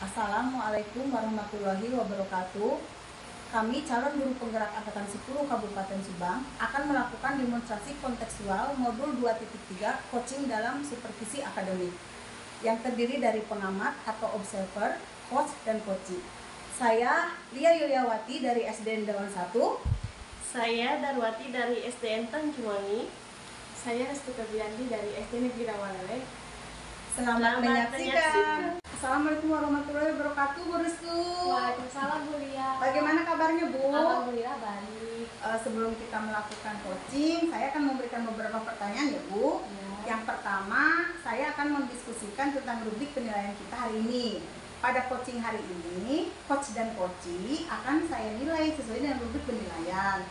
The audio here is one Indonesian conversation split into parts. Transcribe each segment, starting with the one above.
Assalamualaikum warahmatullahi wabarakatuh. Kami calon guru penggerak angkatan 10 Kabupaten Subang akan melakukan demonstrasi kontekstual modul 2.3 coaching dalam supervisi akademik yang terdiri dari pengamat atau observer, coach, dan coaching. Saya Lia Yuliawati dari SDN Dawan 1. Saya Darwati dari SDN Tanjungangi. Saya Restu Febrianti dari SD Negeri Rawalele. Selamat menyaksikan. Assalamualaikum warahmatullahi wabarakatuh, Bu Restu. Waalaikumsalam, Bu Lia. Bagaimana kabarnya, Bu? Alhamdulillah baik. Sebelum kita melakukan coaching, saya akan memberikan beberapa pertanyaan ya, Bu. Ya. Yang pertama, saya akan mendiskusikan tentang rubrik penilaian kita hari ini. Pada coaching hari ini, coach dan coachee akan saya nilai sesuai dengan rubrik penilaian.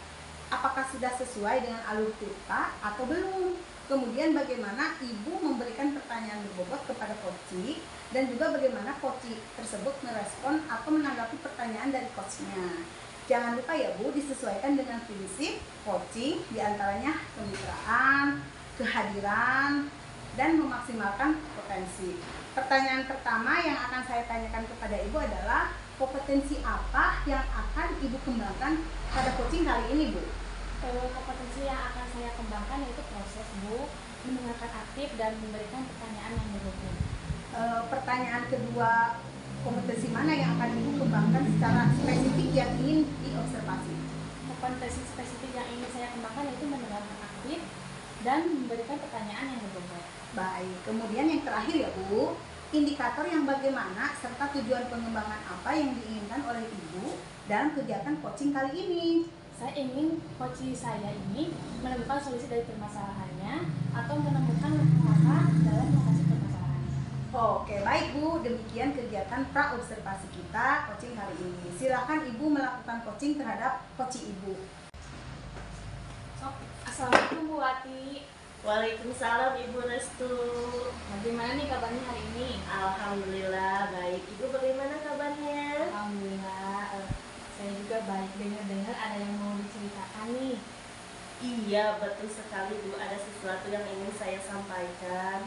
Apakah sudah sesuai dengan alur kita atau belum? Kemudian bagaimana Ibu memberikan pertanyaan berbobot kepada coachee dan juga bagaimana coachee tersebut merespon atau menanggapi pertanyaan dari coachnya. Jangan lupa ya Bu, disesuaikan dengan prinsip coaching, diantaranya kemitraan, kehadiran, dan memaksimalkan potensi. Pertanyaan pertama yang akan saya tanyakan kepada Ibu adalah kompetensi apa yang akan Ibu kembangkan pada coaching kali ini, Bu? Kompetensi yang akan saya kembangkan yaitu proses, Bu, mendengarkan aktif dan memberikan pertanyaan yang berbobot. Pertanyaan kedua, kompetensi mana yang akan Ibu kembangkan secara spesifik yang ingin diobservasi? Kompetensi spesifik yang ingin saya kembangkan yaitu mendengarkan aktif dan memberikan pertanyaan yang berbobot. Baik, kemudian yang terakhir ya Bu, indikator yang bagaimana serta tujuan pengembangan apa yang diinginkan oleh Ibu dalam kegiatan coaching kali ini? Saya ingin coaching saya ini menemukan solusi dari permasalahannya atau menemukan langkah-langkah dalam mengatasi permasalahannya. Oke, baik Bu, demikian kegiatan pra-observasi kita coaching hari ini. Silakan Ibu melakukan coaching terhadap coaching Ibu. Assalamualaikum, Bu Wati. Waalaikumsalam Ibu Restu. Bagaimana nih kabarnya hari ini? Alhamdulillah baik. Ibu bagaimana kabarnya? Alhamdulillah, saya juga baik. Dengar-dengar ada yang mau diceritakan nih. Iya betul sekali Bu, ada sesuatu yang ingin saya sampaikan.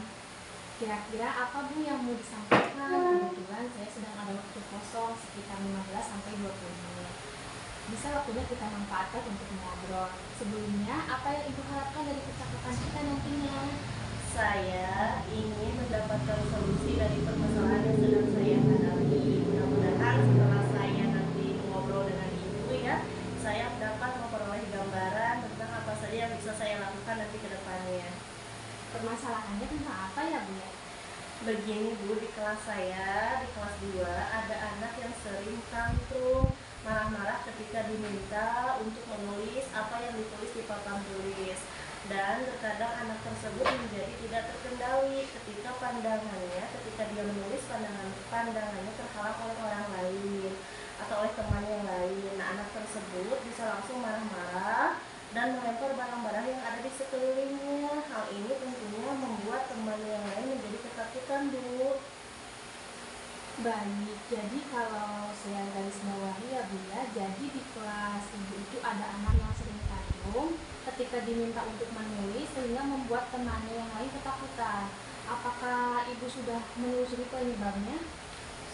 Kira-kira apa Bu yang mau disampaikan? Kebetulan saya sedang ada waktu kosong sekitar 15-20 menit. Bisa waktunya kita manfaatkan untuk mengobrol. Sebelumnya, apa yang Ibu harapkan dari percakapan kita nantinya? Saya ingin mendapatkan solusi dari permasalahan yang sedang saya hadapi. Mudah-mudahan setelah saya nanti ngobrol dengan Ibu ya, saya dapat memperoleh gambaran tentang apa saja yang bisa saya lakukan nanti ke depannya. Permasalahannya tentang apa ya Bu ya? Begini Bu, di kelas saya, di kelas 2 ada anak yang sering tantrum, marah-marah ketika diminta untuk menulis apa yang ditulis di papan tulis. Dan terkadang anak tersebut menjadi tidak terkendali ketika pandangannya, ketika dia menulis pandangannya terhalang oleh orang lain atau oleh teman yang lain. Nah, anak tersebut bisa langsung marah-marah dan melempar barang-barang yang ada di sekelilingnya. Hal ini tentunya membuat teman yang lain menjadi ketakutan, Bu. Baik, jadi kalau saya garis bawahi ya Bu ya, jadi di kelas Ibu itu ada anak yang sering tantrum ketika diminta untuk menulis sehingga membuat temannya yang lain ketakutan. Apakah Ibu sudah menelusuri penyebabnya?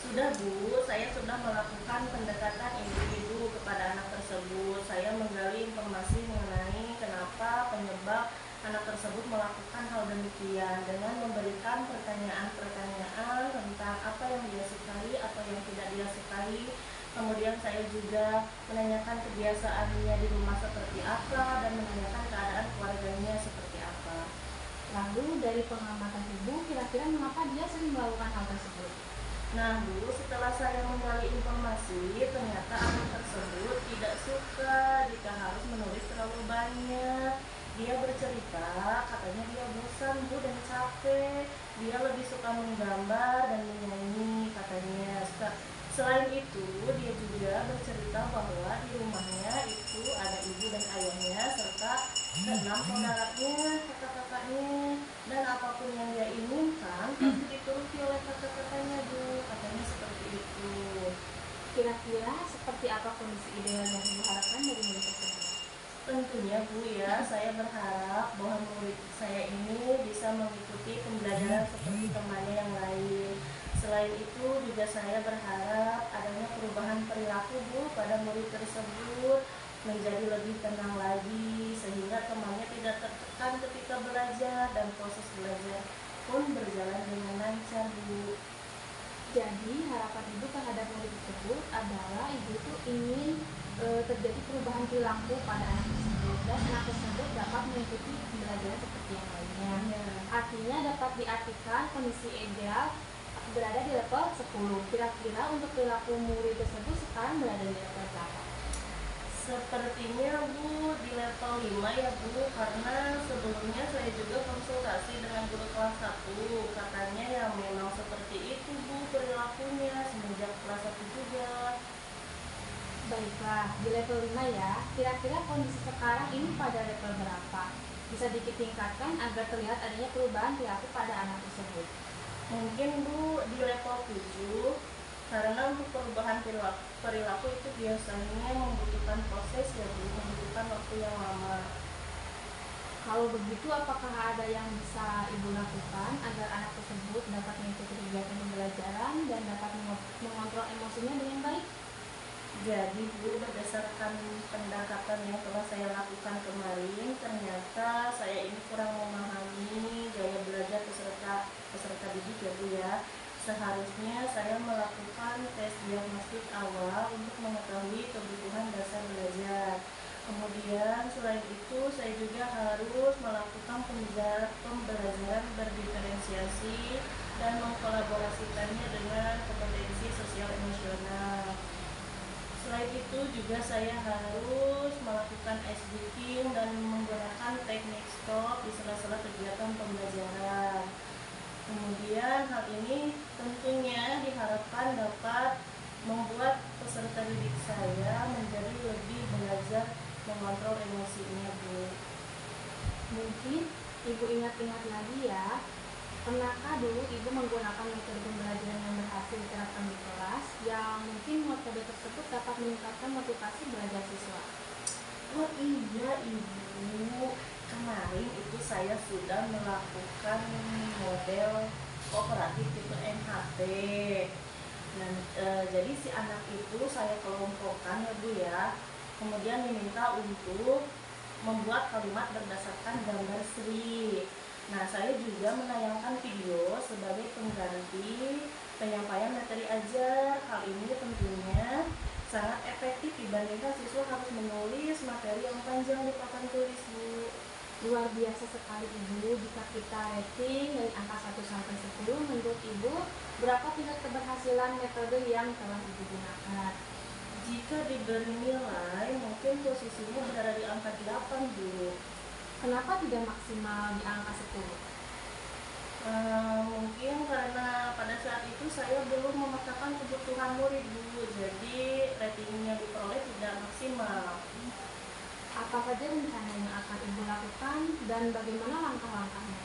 Sudah Bu, saya sudah melakukan pendekatan individu kepada anak tersebut. Saya menggali informasi mengenai kenapa penyebab anak tersebut melakukan hal demikian dengan memberikan pertanyaan-pertanyaan tentang apa yang dia sukai, apa yang tidak dia sukai. Kemudian saya juga menanyakan kebiasaannya di rumah seperti apa dan menanyakan keadaan keluarganya seperti apa. Lalu dari pengamatan Ibu, kira-kira mengapa dia sering melakukan hal tersebut? Nah Bu, setelah saya menggali informasi, ternyata anak tersebut tidak suka jika harus menulis terlalu banyak. Dia bercerita, katanya dia bosan Bu dan capek. Dia lebih suka menggambar dan menyanyi katanya. Selain itu, dia juga bercerita bahwa di rumahnya itu ada ibu dan ayahnya serta 6 saudaranya, kakak-kakaknya, dan apapun yang dia inginkan pasti dituruti oleh kakak-kakaknya Bu, katanya seperti itu. Kira-kira seperti apa kondisi ideal yang Ibu harapkan dari murid tersebut? Tentunya Bu ya, saya berharap bahwa murid saya ini bisa mengikuti pembelajaran seperti temannya yang lain. Selain itu juga saya berharap adanya perubahan perilaku Bu pada murid tersebut, menjadi lebih tenang lagi sehingga temannya tidak tertekan ketika belajar dan proses belajar pun berjalan dengan lancar Bu. Jadi harapan ibu terhadap murid tersebut adalah ibu tuh ingin terjadi perubahan perilaku pada anak tersebut dan anak tersebut dapat mengikuti pembelajaran seperti yang lainnya. Artinya dapat diartikan kondisi ideal berada di level 10. Kira-kira untuk perilaku murid tersebut sekarang berada di level berapa? Sepertinya Bu di level 5 ya Bu, karena sebelumnya saya juga konsultasi dengan guru kelas 1. Katanya ya memang seperti itu Bu perilakunya semenjak kelas 1 juga. Baiklah, di level 5 ya. Kira-kira kondisi sekarang ini pada level berapa? Bisa ditingkatkan agar terlihat adanya perubahan perilaku pada anak tersebut. Mungkin Bu di level 7, karena untuk perubahan perilaku itu biasanya membutuhkan proses ya Bu, membutuhkan waktu yang lama. Kalau begitu, apakah ada yang bisa ibu lakukan agar anak tersebut dapat mengikuti kegiatan pembelajaran dan dapat mengontrol emosinya dengan baik? Jadi Bu, berdasarkan pendekatan yang telah saya lakukan kemarin, ternyata saya ini kurang memahami gaya belajar peserta didik ya Bu ya. Seharusnya saya melakukan tes diagnostik awal untuk mengetahui kebutuhan dasar belajar. Kemudian selain itu saya juga harus melakukan pembelajaran berdiferensiasi dan mengkolaborasikannya dengan kompetensi sosial emosional. Selain itu juga saya harus melakukan ice breaking dan menggunakan teknik stop di sela-sela kegiatan pembelajaran. Kemudian hal ini tentunya diharapkan dapat membuat peserta didik saya menjadi lebih belajar mengontrol emosinya Bu. Mungkin ibu ingat-ingat lagi ya, pernahkah dulu ibu menggunakan metode pembelajaran yang berhasil diterapkan di kelas yang mungkin metode tersebut dapat meningkatkan motivasi belajar siswa? Oh iya Ibu, kemarin itu saya sudah melakukan model kooperatif tipe MHT. Dan jadi si anak itu saya kelompokkan ya Bu ya, kemudian diminta untuk membuat kalimat berdasarkan gambar Sri. Nah, saya juga menayangkan video sebagai pengganti penyampaian materi ajar. Hal ini tentunya sangat efektif dibandingkan siswa harus menulis materi yang panjang di papan tulis Bu. Luar biasa sekali ibu. Jika kita rating dari angka 1 sampai 10, menurut ibu berapa tingkat keberhasilan metode yang telah ibu gunakan? Jika diberi nilai, mungkin posisinya berada di angka 8 Bu. Kenapa tidak maksimal di angka 10? Mungkin karena pada saat itu saya belum memetakan kebutuhan murid Bu, jadi rating yang diperoleh tidak maksimal. Apa saja rencana yang akan ibu lakukan dan bagaimana langkah-langkahnya?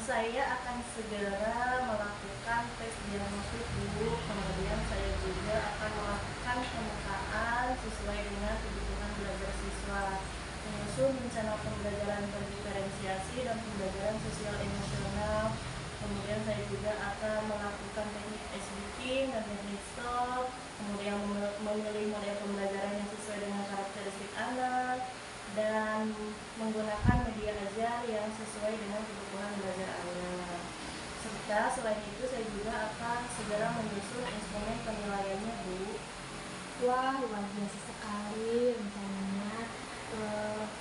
Saya akan segera melakukan tes diagnostik Bu, kemudian saya juga akan melakukan pemetaan sesuai dengan kebutuhan belajar siswa, menyusun rencana pembelajaran berdiferensiasi dan pembelajaran sosial emosional. Kemudian saya juga akan melakukan teknik SBK dan teknik stop, kemudian memilih model pembelajaran yang sesuai dengan karakteristik anak, dan menggunakan media ajar yang sesuai dengan kebutuhan belajar anak. Serta selain itu saya juga akan segera menyusun instrumen penilaiannya Bu. Wah, luar biasa sekali rencananya,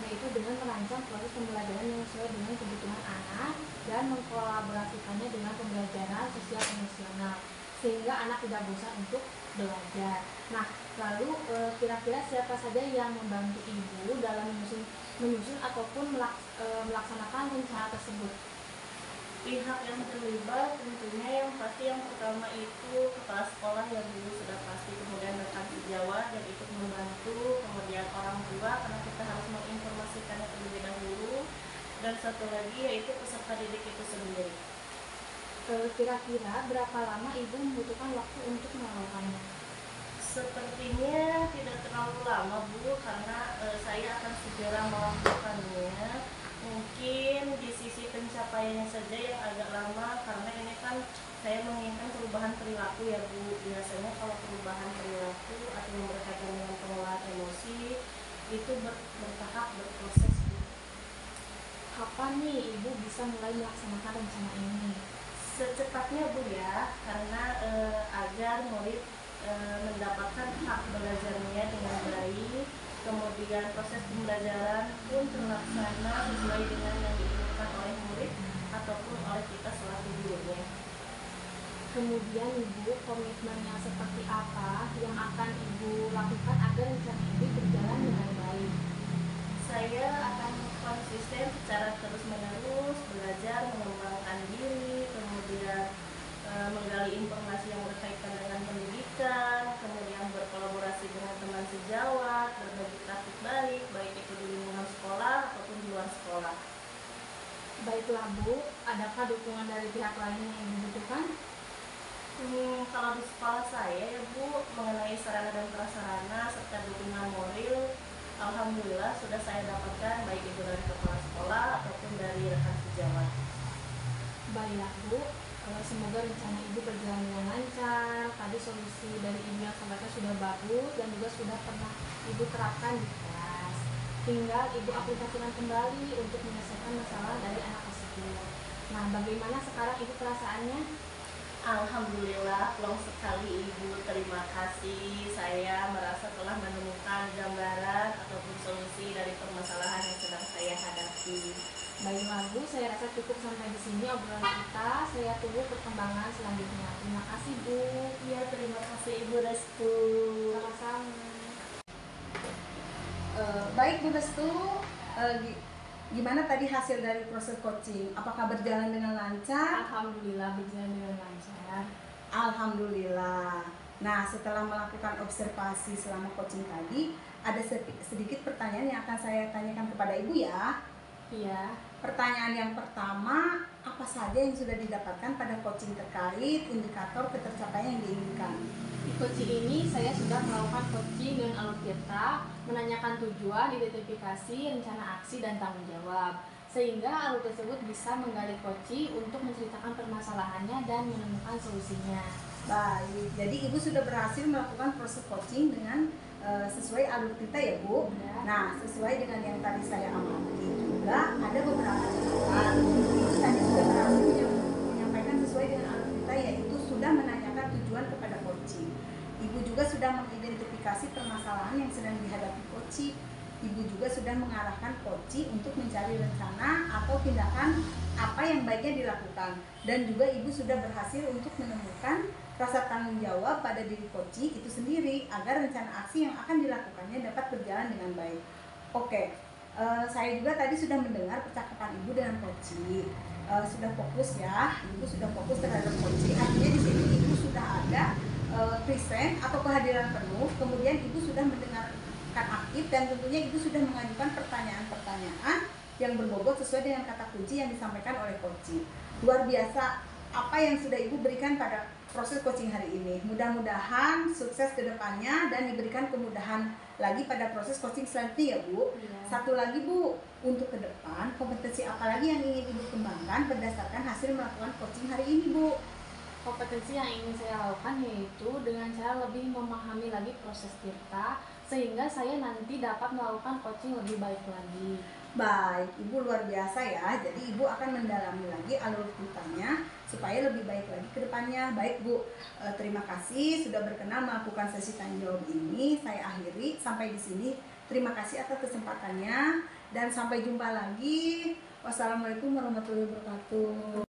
yaitu dengan merancang proses pembelajaran yang sesuai dengan kebutuhan anak dan mengkolaborasikannya dengan pembelajaran sosial emosional sehingga anak tidak bosan untuk belajar. Nah, lalu kira-kira siapa saja yang membantu ibu dalam menyusun ataupun melaksanakan rencana tersebut? Pihak yang terlibat tentunya yang pasti yang pertama itu kepala sekolah yang dulu sudah pasti, kemudian rekan sejawat yang ikut membantu, kemudian orang tua karena kita harus menginformasikannya terlebih dahulu, dan satu lagi yaitu peserta didik itu sendiri. Kira-kira berapa lama ibu membutuhkan waktu untuk melakukannya? Sepertinya tidak terlalu lama Bu, karena saya akan segera melakukannya. Mungkin di sisi pencapaiannya saja yang agak lama, karena ini kan Saya menginginkan perubahan perilaku ya Bu. Biasanya kalau perubahan perilaku atau yang berkaitan dengan pengelolaan emosi itu bertahap, berproses Bu. Kapan nih Ibu bisa mulai melaksanakan rencana ini? Secepatnya Bu ya, karena agar murid mendapatkan hak belajarnya dengan baik, kemudian proses pembelajaran pun terlaksana sesuai dengan yang diinginkan oleh murid ataupun oleh kita selaku gurunya. Kemudian Ibu, komitmen yang seperti apa yang akan Ibu lakukan agar rencana ini berjalan dengan baik? Saya akan konsisten secara terus-menerus belajar mengembangkan diri, kemudian menggali informasi yang berkaitan dengan pendidikan, kemudian berkolaborasi dengan teman sejawat, berbagi praktik baik, baik itu di lingkungan sekolah ataupun di luar sekolah. Baiklah Bu, adakah dukungan dari pihak lain yang Ibu butuhkan? Kalau di sekolah saya ya Bu, mengenai sarana dan prasarana serta dukungan moral, alhamdulillah sudah saya dapatkan baik itu dari kepala sekolah ataupun dari rekan sejawat. Baiklah Bu, semoga rencana Ibu berjalan dengan lancar. Tadi solusi dari Ibu yang sampaikan sudah bagus dan juga sudah pernah Ibu terapkan di kelas. Tinggal Ibu aplikasikan kembali untuk menyelesaikan masalah dari anak tersebut. Nah, bagaimana sekarang Ibu perasaannya? Alhamdulillah, plong sekali Ibu. Terima kasih. Saya merasa telah menemukan gambaran ataupun solusi dari permasalahan yang sedang saya hadapi. Baiklah Bu, saya rasa cukup sampai di sini obrolan kita. Saya tunggu perkembangan selanjutnya. Terima kasih Bu. Ya, terima kasih Ibu Restu. Sama-sama. Baik Bu Restu, gimana tadi hasil dari proses coaching? Apakah berjalan dengan lancar? Alhamdulillah berjalan dengan lancar. Alhamdulillah. Nah, setelah melakukan observasi selama coaching tadi, ada sedikit pertanyaan yang akan saya tanyakan kepada Ibu ya. Iya. Pertanyaan yang pertama, apa saja yang sudah didapatkan pada coaching terkait indikator ketercapaian yang diinginkan? Di coaching ini saya sudah melakukan coaching dengan alur tirta, menanyakan tujuan, identifikasi, rencana aksi, dan tanggung jawab. Sehingga alur tersebut bisa menggali coaching untuk menceritakan permasalahannya dan menemukan solusinya. Baik, jadi Ibu sudah berhasil melakukan proses coaching dengan sesuai alur kita ya Bu. Ya. Nah, sesuai dengan yang tadi saya amati juga ada beberapa catatan. Ibu tadi sudah berhasil menyampaikan sesuai dengan alur kita, yaitu sudah menanyakan tujuan kepada coaching. Ibu juga sudah mengidentifikasi permasalahan yang sedang dihadapi coaching. Ibu juga sudah mengarahkan coaching untuk mencari rencana atau tindakan apa yang baiknya dilakukan. Dan juga Ibu sudah berhasil untuk menemukan rasa tanggung jawab pada diri coaching itu sendiri agar rencana aksi yang akan dilakukannya dapat berjalan dengan baik. Oke, saya juga tadi sudah mendengar percakapan Ibu dengan coaching. Sudah fokus ya, Ibu sudah fokus terhadap coaching. Artinya di sini Ibu sudah ada present atau kehadiran penuh. Kemudian Ibu sudah mendengarkan aktif dan tentunya Ibu sudah mengajukan pertanyaan-pertanyaan yang berbobot sesuai dengan kata kunci yang disampaikan oleh coaching. Luar biasa apa yang sudah Ibu berikan pada proses coaching hari ini. Mudah-mudahan sukses ke depannya dan diberikan kemudahan lagi pada proses coaching selanjutnya ya Bu. Iya. Satu lagi Bu, untuk ke depan kompetensi apa lagi yang ingin Ibu kembangkan berdasarkan hasil melakukan coaching hari ini Bu? Kompetensi yang ingin saya lakukan yaitu dengan cara lebih memahami lagi proses tirta sehingga saya nanti dapat melakukan coaching lebih baik lagi. Baik, Ibu luar biasa ya. Jadi Ibu akan mendalami lagi alur tirtanya supaya lebih baik lagi ke depannya. Baik Bu, terima kasih sudah berkenan melakukan sesi tanya jawab ini. Saya akhiri sampai di sini. Terima kasih atas kesempatannya dan sampai jumpa lagi. Wassalamualaikum warahmatullahi wabarakatuh.